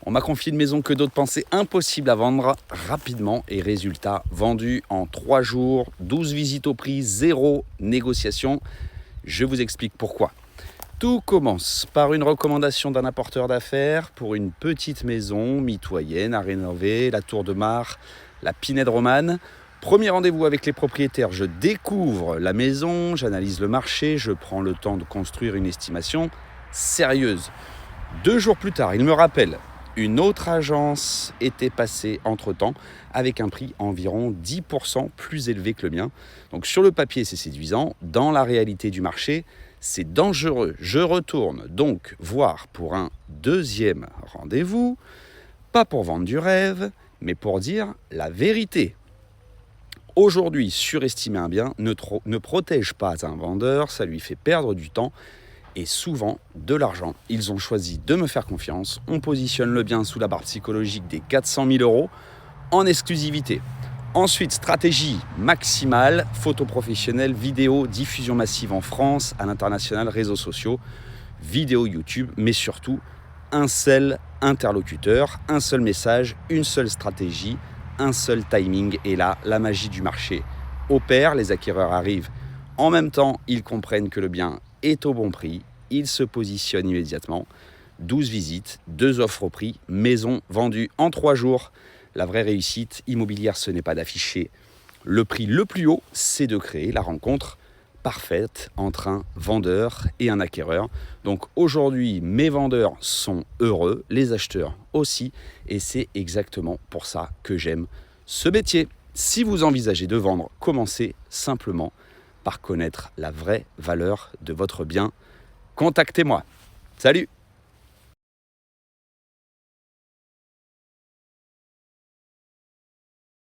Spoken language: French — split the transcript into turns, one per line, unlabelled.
On m'a confié une maison que d'autres pensaient impossible à vendre rapidement et résultat, vendu en 3 jours, 12 visites au prix, 0 négociation. Je vous explique pourquoi. Tout commence par une recommandation d'un apporteur d'affaires pour une petite maison mitoyenne à rénover, la Tour de Mar, la Pinède romane. Premier rendez-vous avec les propriétaires, je découvre la maison, j'analyse le marché, je prends le temps de construire une estimation sérieuse. 2 jours plus tard, il me rappelle, une autre agence était passée entre-temps avec un prix environ 10% plus élevé que le mien. Donc sur le papier, c'est séduisant. Dans la réalité du marché, c'est dangereux. Je retourne donc voir pour un deuxième rendez-vous, pas pour vendre du rêve, mais pour dire la vérité. Aujourd'hui, surestimer un bien ne protège pas un vendeur, ça lui fait perdre du temps et souvent de l'argent. Ils ont choisi de me faire confiance. On positionne le bien sous la barre psychologique des 400 000 euros en exclusivité. Ensuite, stratégie maximale, photo professionnelle, vidéo, diffusion massive en France, à l'international, réseaux sociaux, vidéo YouTube, mais surtout un seul interlocuteur, un seul message, une seule stratégie, un seul timing. Et là, la magie du marché opère, les acquéreurs arrivent. En même temps, ils comprennent que le bien est au bon prix, ils se positionnent immédiatement. 12 visites, 2 offres au prix, maison vendue en 3 jours. La vraie réussite immobilière, ce n'est pas d'afficher le prix le plus haut, c'est de créer la rencontre parfaite entre un vendeur et un acquéreur. Donc aujourd'hui, mes vendeurs sont heureux, les acheteurs aussi, et c'est exactement pour ça que j'aime ce métier. Si vous envisagez de vendre, commencez simplement par connaître la vraie valeur de votre bien. Contactez-moi. Salut!